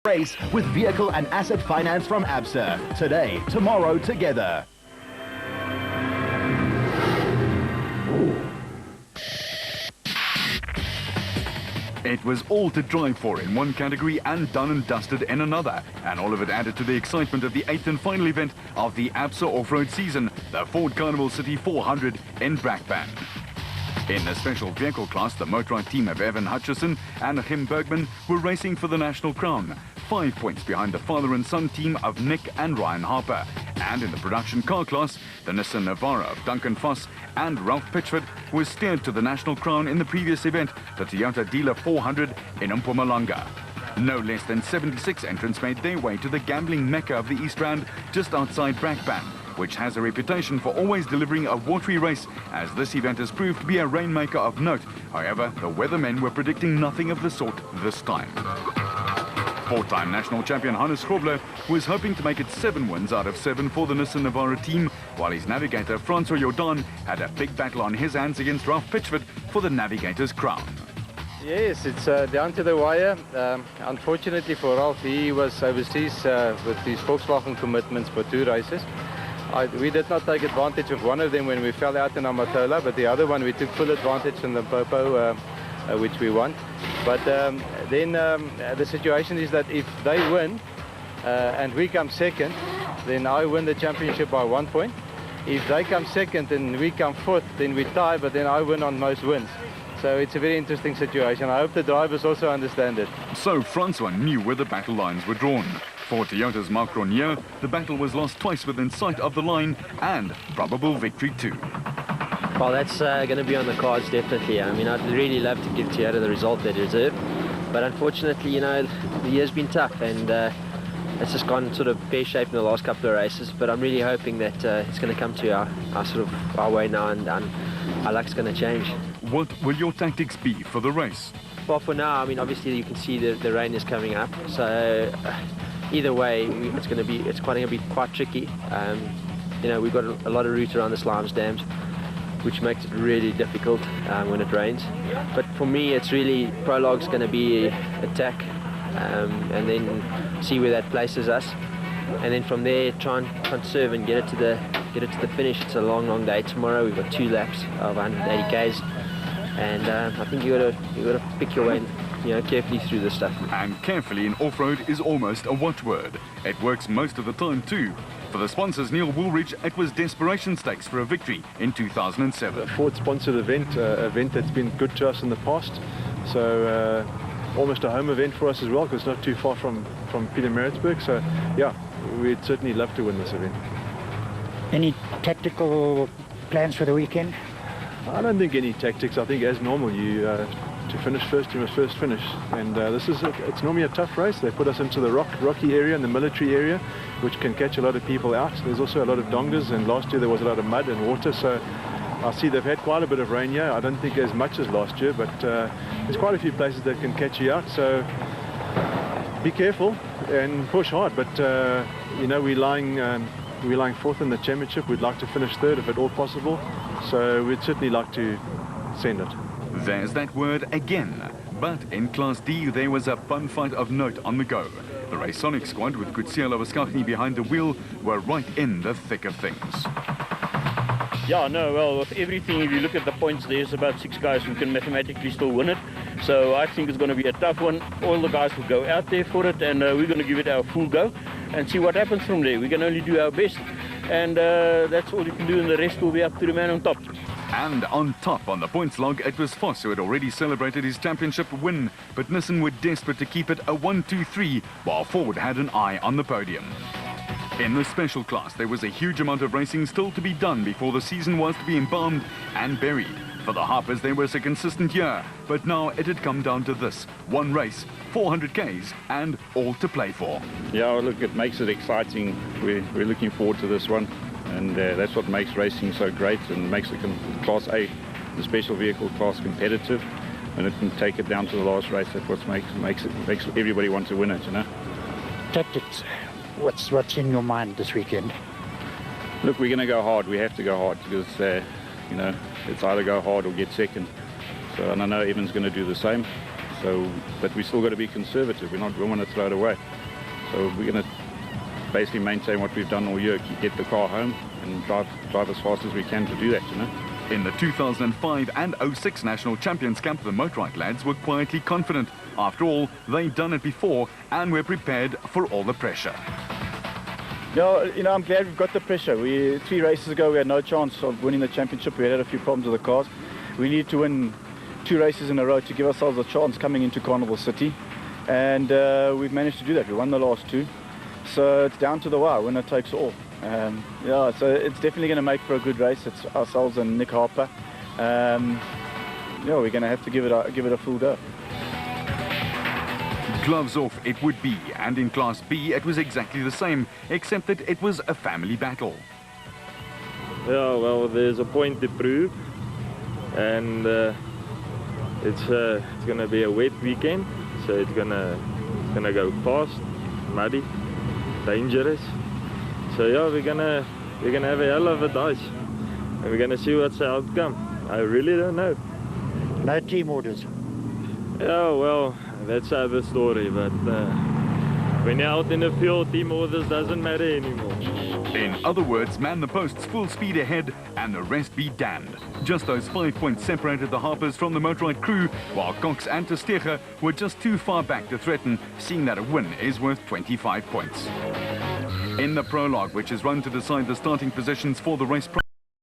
Race with vehicle and asset finance from ABSA. Today, tomorrow, together. It was all to drive for in one category and done and dusted in another. And all of it added to the excitement of the 8th and final event of the ABSA off-road season, the Ford Carnival City 400 in Brakpan. In the special vehicle class, the motorized team of Evan Hutchison and Kim Bergman were racing for the national crown, 5 points behind the father and son team of Nick and Ryan Harper. And in the production car class, the Nissan Navara of Duncan Foss and Ralph Pitchford was steered to the national crown in the previous event, the Toyota Dealer 400 in Mpumalanga. No less than 76 entrants made their way to the gambling mecca of the East Rand just outside Brakpan, which has a reputation for always delivering a watery race, as this event has proved to be a rainmaker of note. However, the weathermen were predicting nothing of the sort this time. Four-time national champion Hannes Grobler was hoping to make it 7 wins out of 7 for the Nissan Navara team, while his navigator FRANCOIS JORDAAN had a big battle on his hands against Ralph Pitchford for the navigator's crown. Yes, it's down to the wire. Unfortunately for Ralph, he was overseas with his Volkswagen commitments for 2 races. We did not take advantage of one of them when we fell out in Amatola, but the other one we took full advantage in the Popo, which we won. But then the situation is that if they win and we come second, then I win the championship by 1 point. If they come second and we come fourth, then we tie, but then I win on most wins. So it's a very interesting situation. I hope the drivers also understand it. So Francois knew where the battle lines were drawn. For Toyota's Marc Ronier, the battle was lost twice within sight of the line, and probable victory too. Well, that's going to be on the cards, definitely. I mean, I'd really love to give Toyota the result they deserve, but unfortunately, you know, the year's been tough, and it's just gone sort of pear-shaped in the last couple of races. But I'm really hoping that it's going to come to our way now, and our luck's going to change. What will your tactics be for the race? Well, for now, I mean, obviously you can see the rain is coming up, so either way, it's going to be quite tricky. You know, we've got a lot of route around the slimes dams, which makes it really difficult when it rains. But for me, it's really prologue's going to be attack, and then see where that places us, and then from there try and conserve and get it to the finish. It's a long day tomorrow. We've got 2 laps of 180 k's, and I think you got to pick your way, you know, carefully through this stuff. And carefully in off-road is almost a watchword. It works most of the time too. For the sponsors Neil Woolridge, it was desperation stakes for a victory in 2007. A Ford-sponsored event that's been good to us in the past. So almost a home event for us as well, because it's not too far from Pietermaritzburg. So yeah, we'd certainly love to win this event. Any tactical plans for the weekend? I don't think any tactics. I think as normal, to finish first, you must first finish. And it's normally a tough race. They put us into the rocky area and the military area, which can catch a lot of people out. There's also a lot of dongas, and last year there was a lot of mud and water. So I see they've had quite a bit of rain here. I don't think as much as last year, but there's quite a few places that can catch you out. So be careful and push hard. But you know, we're lying 4th in the championship. We'd like to finish 3rd if at all possible. So we'd certainly like to send it. There's that word again. But in Class D, there was a fun fight of note on the go. The Raconic squad, with Kutsiela Waskachny behind the wheel, were right in the thick of things. Yeah, no, well, with everything, if you look at the points, there's about 6 guys who can mathematically still win it. So I think it's going to be a tough one. All the guys will go out there for it, and we're going to give it our full go and see what happens from there. We can only do our best, and that's all you can do, and the rest will be up to the man on top. And on top on the points log, it was Foss who had already celebrated his championship win, but Nissan were desperate to keep it a 1-2-3, while Ford had an eye on the podium. In the special class, there was a huge amount of racing still to be done before the season was to be embalmed and buried. For the Harpers, there was a consistent year, but now it had come down to this: 1 race, 400 Ks, and all to play for. Yeah, look, it makes it exciting. We're looking forward to this one, and that's what makes racing so great and makes the Class A, the special vehicle class, competitive. And it can take it down to the last race. That's what makes everybody want to win it, you know. Tactics. What's in your mind this weekend? Look, we're going to go hard. We have to go hard because you know, it's either go hard or get second. So, and I know Evan's going to do the same. So, but we still got to be conservative. We don't want to throw it away. So we're going to basically maintain what we've done all year, get the car home and drive as fast as we can to do that, you know. In the 2005 and 06 National Champions Camp, the Motorride lads were quietly confident. After all, they'd done it before and were prepared for all the pressure. Yeah, you know, I'm glad we've got the pressure. 3 races ago, we had no chance of winning the championship. We had a few problems with the cars. We need to win 2 races in a row to give ourselves a chance coming into Carnival City. And we've managed to do that. We won the last 2. So it's down to the wire, winner takes all. Yeah, so it's definitely going to make for a good race. It's ourselves and Nick Harper. Yeah, we're going to have to give it a full go. Gloves off it would be, and in Class B it was exactly the same, except that it was a family battle. Yeah, well, there's a point to prove, and it's going to be a wet weekend, so it's gonna go fast, muddy, dangerous. So yeah, we're gonna have a hell of a dice, and we're gonna see what's the outcome. I really don't know. No team orders. Yeah, well, that's the story, but when you're out in the field, team orders doesn't matter anymore. In other words, man the posts full speed ahead and the rest be damned. Just those 5 points separated the Harpers from the Motorride crew, while Cox and Testege were just too far back to threaten, seeing that a win is worth 25 points. In the prologue, which is run to decide the starting positions for the race.